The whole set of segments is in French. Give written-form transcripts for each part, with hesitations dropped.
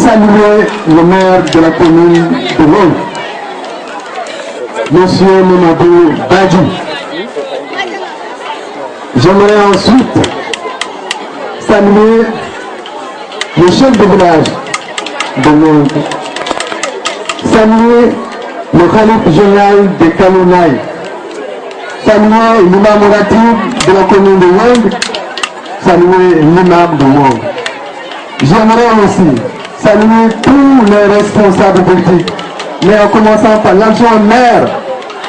saluer le maire de la commune de Wong, Monsieur Mamadou Badji. J'aimerais ensuite saluer le chef de village de Wong, saluer le khalife général de Kalounaï, saluer l'imam ratib de la commune de Wong, saluer l'imam de Wong. J'aimerais aussi saluer tous les responsables politiques, mais en commençant par l'adjoint maire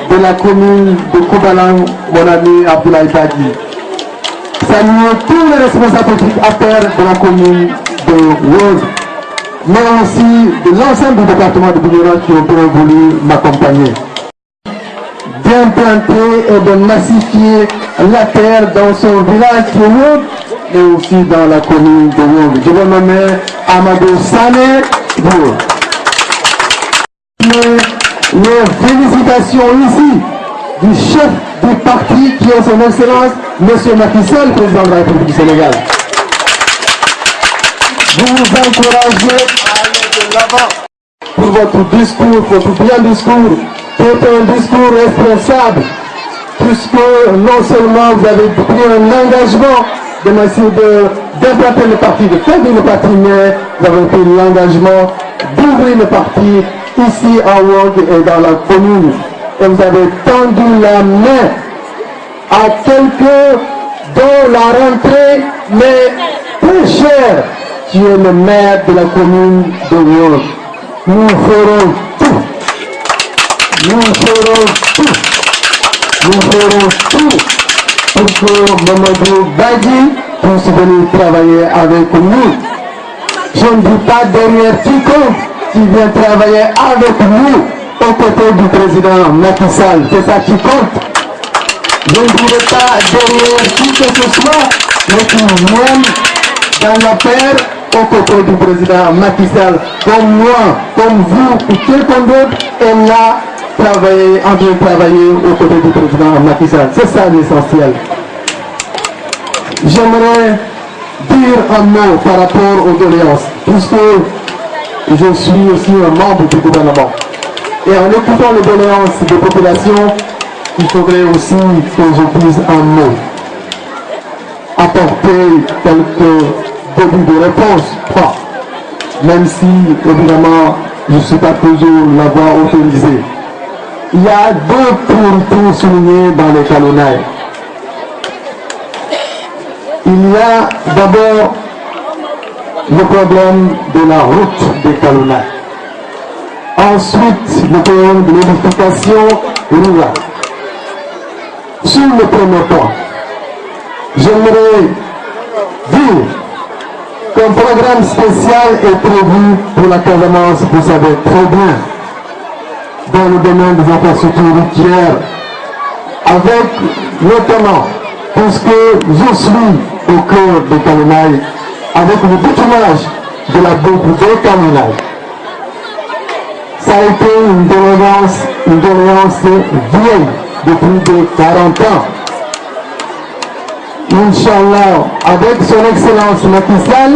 de la commune de Koubalan, mon ami Abdoulaye Badji. Saluer tous les responsables politiques à terre de la commune de Wong, mais aussi de l'ensemble du département de Bignona qui ont bien voulu m'accompagner. D'implanter et de massifier la terre dans son village de Wong, mais aussi dans la commune de Wong. Je vais nommer Amadou Sané Bour. Les félicitations ici du chef du parti qui est son excellence, M. Macky Sall, président de la République du Sénégal. Vous vous encouragez à aller de l'avant pour votre discours, votre bien discours, qui est un discours responsable, puisque non seulement vous avez pris un engagement de d'implanter le parti, de faire le parti, mais vous avez pris l'engagement d'ouvrir le parti ici à Wong et dans la commune. Et vous avez tendu la main à quelqu'un dont la rentrée m'est très chère, qui est le maire de la commune de Wong. Nous ferons tout. Nous ferons tout. Nous ferons tout pour que Mamadou Badji puisse venir travailler avec nous. Je ne dis pas derrière quiconque qui vient travailler avec nous aux côtés du président Macky Sall. C'est ça qui compte. Je ne dirai pas derrière qui que ce soit, mais qui viennent dans la paire aux côtés du président Macky Sall, comme moi, comme vous, ou quelqu'un d'autre est là en train de travailler aux côtés du président Macky Sall. C'est ça l'essentiel. J'aimerais dire un mot par rapport aux doléances, puisque je suis aussi un membre du gouvernement. Et en écoutant les doléances des populations, il faudrait aussi que je dise un mot. Apporter quelques débuts de réponse, pas. Même si, évidemment, je ne suis pas toujours la voix autorisée. Il y a deux priorités soulignées dans les Kalounaï. Il y a d'abord le problème de la route des Kalounaï. Ensuite, le problème de l'édification rurale. Sur le premier point, j'aimerais dire qu'un programme spécial est prévu pour la Casamance, vous savez très bien, dans le domaine des infrastructures routières, avec notamment, puisque je suis au cœur des Kalounaï, avec le bitumage de la boucle des Kalounaï. Ça a été une doléance vieille depuis de 40 ans. Inch'Allah, avec son excellence Macky Sall,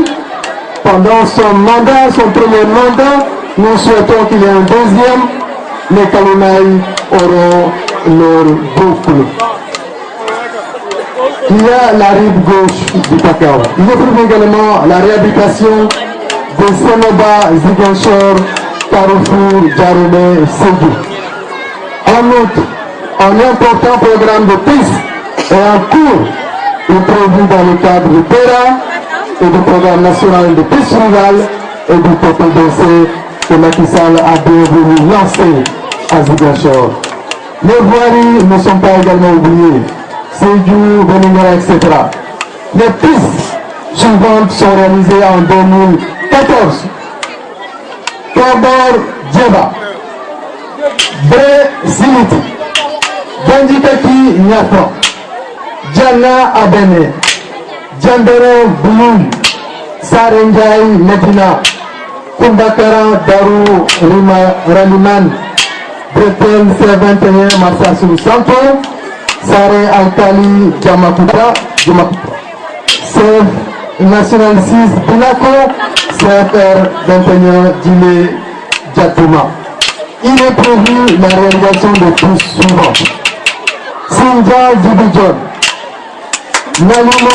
pendant son mandat, son premier mandat, nous souhaitons qu'il y ait un deuxième, les Kalounaï auront leur boucle. Il y a la rive gauche du Pakao. Il y a également la réhabilitation de Sénoba, Ziguinchor, Carrefour, Djaroumé, Ségou. En outre, un important programme de piste est en cours est prévu dans le cadre du PERA et du programme national de piste rurale et du PPDC que Macky Sall a bien voulu lancer à Ziguinchor. Les voiries ne sont pas également oubliées. Ségou, Vélingara, etc. Les pistes suivantes sont réalisées en 2014. Kabor Djeba, Bré Siliti, Bandikaki Nyafo, Djana Abene, Djandero Bouloum, Sarenjai Medina, Kumbakara Darou Raliman, Bretel C21 Marsassou Santo, Sare Alkali Jamakuta, Sef National 6 Binaco, CFR 21 Dile Diatouma. Il est prévu la réalisation de tous suivants. Sinja Dibidjon, Nalimouda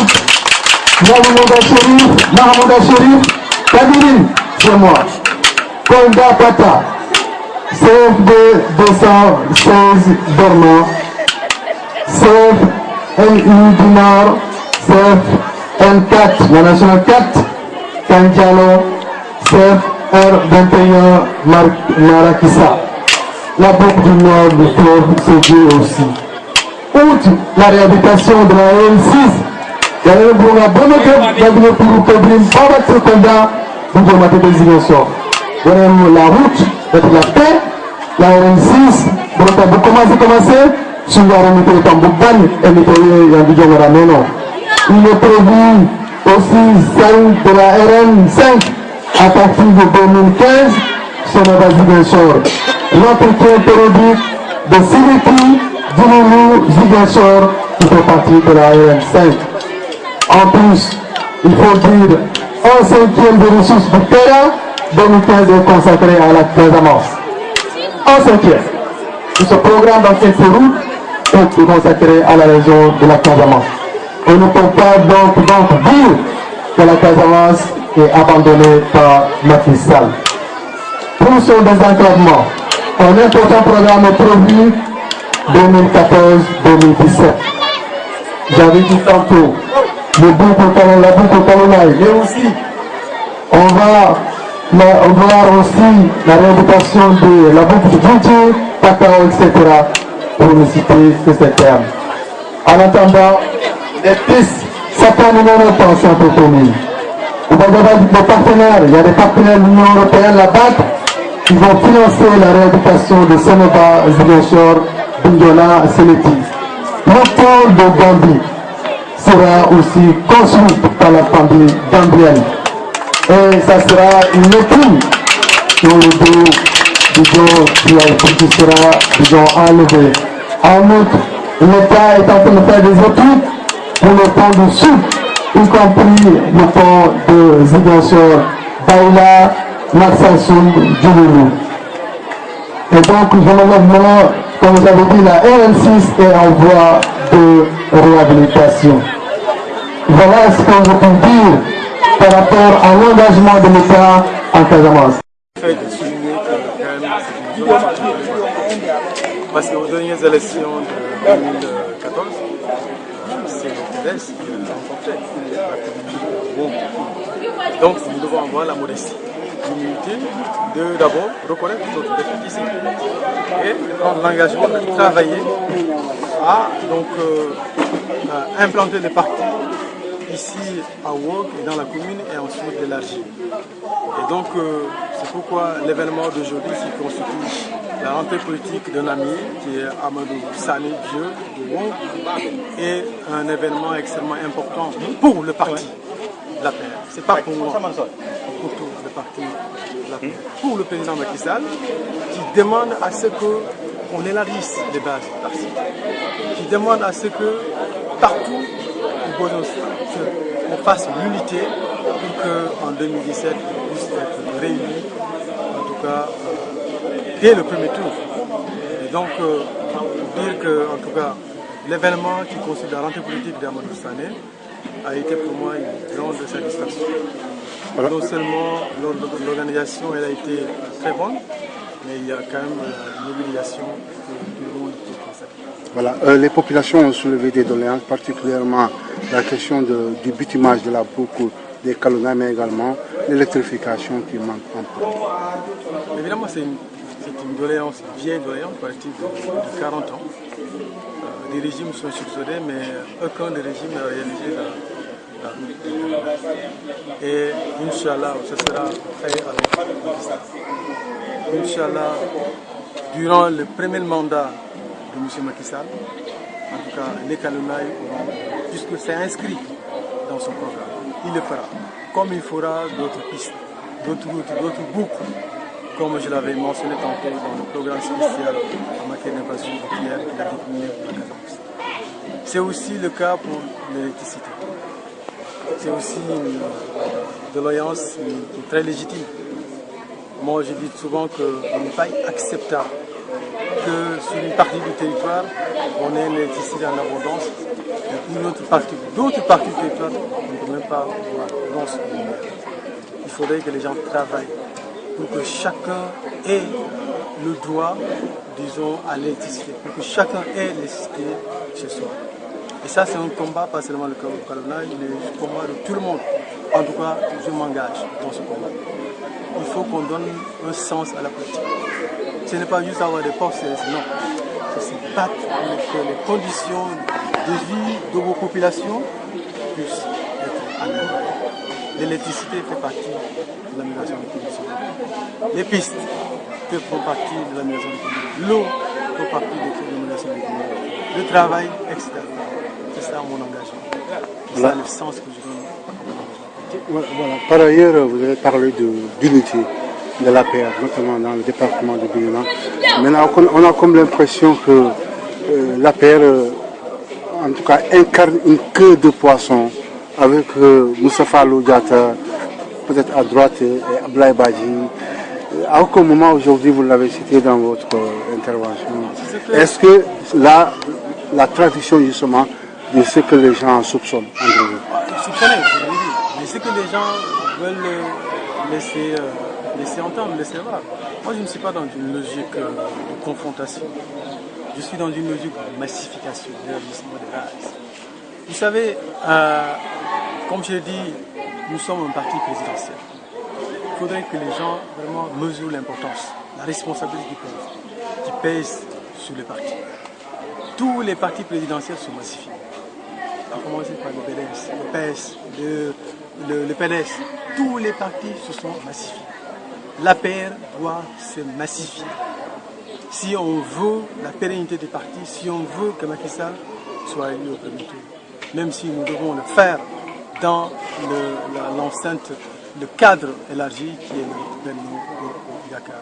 Sherif, Kadirin, c'est moi. Konda Pata, CFD 216 Dormant, CFNU du Nord, CFN4, la nationale 4, Kandialo, CFR21 Marakissa. La boucle du Nord du fleuve se dit aussi. Outre la réhabilitation de la N6, il y a un bon pour Kobrin, Babat Sekonda, pour le désignation. La route, la paix, la N6, pour commencer, sur la remontée de Tambouban et nettoyer Yandidjon Rameno. Il est prévu aussi celle de la RN5 à partir de 2015 sur la base d'Iguinchor. L'entretien périodique de Siliki, Dinoulou, Ziguinchor qui fait partie de la RN5. En plus, il faut dire un cinquième des ressources du terrain 2015 est consacré à la Casamance. Un cinquième de ce programme d'ancienne route est consacré à la région de la Casamance. On ne peut pas donc dire que la Casamance est abandonnée par Macky Sall. Pour son désenclavement, un important programme est prévu 2014-2017. J'avais dit tantôt, la boucle Kalonai, mais aussi, on va voir aussi la réhabilitation de la boucle de Djidji, Takao, etc. pour ne citer que ces termes. En attendant, les pistes, certains numéros pas en autonomie. On va avoir des partenaires, il y a des partenaires de l'Union Européenne, la BAC, qui vont financer la réhabilitation de Sénéba, Ziguinchor, Bignona, Séléti. Le pôle de Gambie sera aussi construit par la famille gambienne. Et ça sera une équipe sur le dos qui sera enlevé. En outre, l'État est en train de faire des études pour le pont du Sud, y compris le pont de Ziguinchor, Baïla, Marsassoum, Djouloulou. Et donc, je me lève maintenant, comme vous avez dit, la RN6 est en voie de réhabilitation. Voilà ce qu'on peut dire par rapport à l'engagement de l'État en Casamance. Parce qu'aux dernières élections de 2014, c'est le PDS qui a remporté la commune. Donc nous devons avoir la modestie, l'humilité de d'abord reconnaître notre défaite ici et prendre l'engagement de travailler à implanter les partis ici à Wog et dans la commune et ensuite d'élargir. Et donc c'est pourquoi l'événement d'aujourd'hui qui constitue la rentrée politique d'un ami qui est Amadou Sané Dieu de Wog est un événement extrêmement important pour le parti de la paix. C'est pas pour moi, pour tout le parti de la paix. Pour le président Macky Sall qui demande à ce qu'on élargisse les bases du parti, qui demande à ce que partout on fasse l'unité pour qu'en 2017 on puisse être réunis, en tout cas dès le premier tour. Et donc pour dire que en tout cas l'événement qui constitue la rentrée politique d'Amadou Sané a été pour moi une grande satisfaction. Voilà. Non seulement l'organisation elle a été très bonne, mais il y a quand même une mobilisation que tout le monde peut constater. Voilà, les populations ont soulevé des doléances, particulièrement la question du bitumage de la boucle des Kalonai, mais également l'électrification qui manque un peu. Évidemment, c'est une doléance, une vieille doléance, partie de 40 ans. Des régimes sont succédés, mais aucun des régimes n'a réalisé la route. Et Inch'Allah, ce sera fait avec le Inch'Allah, durant le premier mandat de M. Macky Sall, en tout cas les Kalonai, puisque c'est inscrit dans son programme, il le fera. Comme il fera d'autres pistes, d'autres routes, d'autres boucles, comme je l'avais mentionné tantôt dans le programme spécial en matière d'invasion routière qu'il a décliné pour la Casamance. C'est aussi le cas pour l'électricité. c'est aussi une doléance très légitime. Moi, je dis souvent qu'il n'est pas acceptable que sur une partie du territoire, on ait l'électricité en abondance, et une autre partie, d'autres parties du territoire, on ne peut même pas avoir ce moment. Il faudrait que les gens travaillent pour que chacun ait le droit, disons, à l'électricité, pour que chacun ait l'électricité chez soi. Et ça, c'est un combat, pas seulement le Kalonai, mais le combat de tout le monde. En tout cas, je m'engage dans ce combat. Il faut qu'on donne un sens à la politique. Ce n'est pas juste avoir des postes, non. C'est se battre pour que les conditions de vie de vos populations puissent être améliorées. L'électricité fait partie de l'amélioration des conditions de vie. Les pistes font partie de l'amélioration des conditions de vie. L'eau fait partie de l'amélioration des conditions de vie. Le travail, etc. C'est ça mon engagement. C'est ça le sens que je donne. Voilà. Par ailleurs, vous avez parlé d'unité de l'APR, notamment dans le département de Bignona. Maintenant, on a comme l'impression que l'APR, en tout cas, incarne une queue de poisson avec Moussa Fallou Diatta, peut-être à droite, et Abdoulaye Badji. À aucun moment aujourd'hui, vous l'avez cité dans votre intervention. Est-ce que là, la tradition justement de ce que les gens soupçonnent Soupçonner, je l'ai dit. Mais ce que les gens veulent laisser entendre, laisser voir. Moi, je ne suis pas dans une logique de confrontation. Je suis dans une logique de massification, d'élargissement des bases. Vous savez, comme je l'ai dit, nous sommes un parti présidentiel. Il faudrait que les gens vraiment mesurent l'importance, la responsabilité qui pèse sur les partis. Tous les partis présidentiels sont massifiés. À commencer par le PDS, le PS, le PDS. Tous les partis se sont massifiés. L'APR doit se massifier. Si on veut la pérennité des partis, si on veut que Macky Sall soit élu au premier tour, même si nous devons le faire dans l'enceinte, le cadre élargi qui est le Benno au Dakar.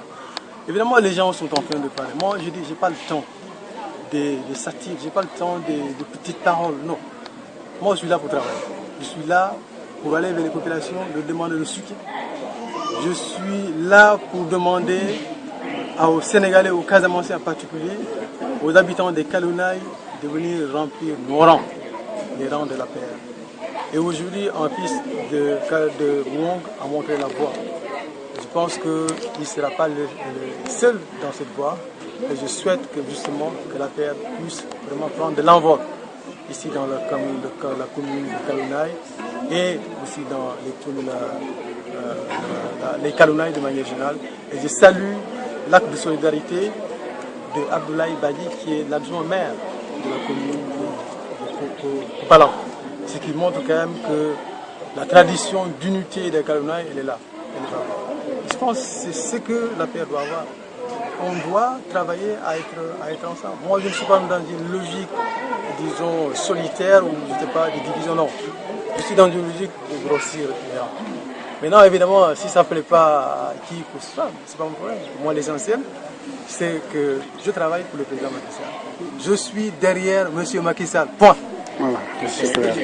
Évidemment, les gens sont en train de parler. Moi, je dis, je n'ai pas le temps des satires, je n'ai pas le temps des petites paroles, non. Moi, je suis là pour travailler. Je suis là pour aller vers les populations, leur demander le soutien. Je suis là pour demander aux Sénégalais, aux Casamançais en particulier, aux habitants des Kalonai, de venir remplir nos rangs, les rangs de la paix. Et aujourd'hui, un fils de Wong a montré la voie. Je pense qu'il ne sera pas le seul dans cette voie. Et je souhaite que justement que la paix puisse vraiment prendre de l'envol ici dans la commune de Kalonai et aussi dans les Kalonai de manière générale. Et je salue l'acte de solidarité de Abdoulaye Badji qui est l'adjoint maire de la commune de Palan. Ce qui montre quand même que la tradition d'unité des Kalonai, elle est là. Je pense que c'est ce que la paix doit avoir. On doit travailler à être ensemble. Moi, je ne suis pas dans une logique, disons, solitaire ou je ne sais pas, de division, non. Je suis dans une logique de grossir les rangs. Maintenant, évidemment, si ça ne plaît pas à qui que ce soit, ce n'est pas mon problème. Moi, l'essentiel, c'est que je travaille pour le président Macky Sall. Je suis derrière M. Macky Sall. Point. Voilà, c'est clair.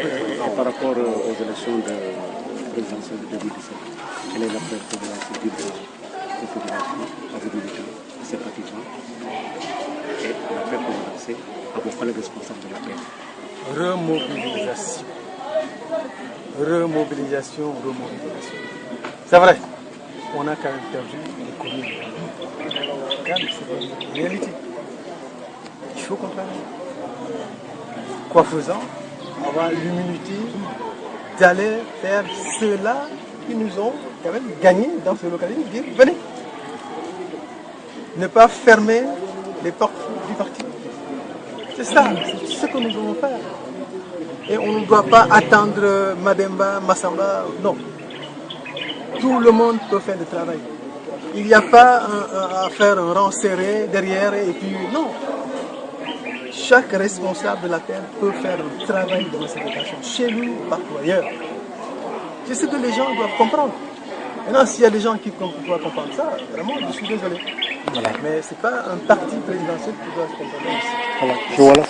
Par rapport aux élections présidentielles de 2017, quelle est la préférence du de population à vos militants, à ses partisans et l'appel pour lancer à vos collègues responsables de la paix? Remobilisation. Remobilisation. C'est vrai, on a quand même perdu les communes. C'est une réalité. Il faut comprendre. Quoi faisant, avoir l'humilité d'aller faire ceux-là qui nous ont quand même gagné dans ce localisme, dire venez. Ne pas fermer les portes du parti. C'est ça, c'est ce que nous devons faire. Et on ne doit pas attendre Mademba, Massamba, non. Tout le monde peut faire le travail. Il n'y a pas à faire un rang serré derrière et puis non. Chaque responsable de la terre peut faire le travail de massification chez lui ou partout ailleurs. C'est ce que les gens doivent comprendre. Maintenant, s'il y a des gens qui doivent comprendre ça, vraiment, je suis désolé. Voilà. Mais ce n'est pas un parti présidentiel qui doit se comprendre ici. Voilà.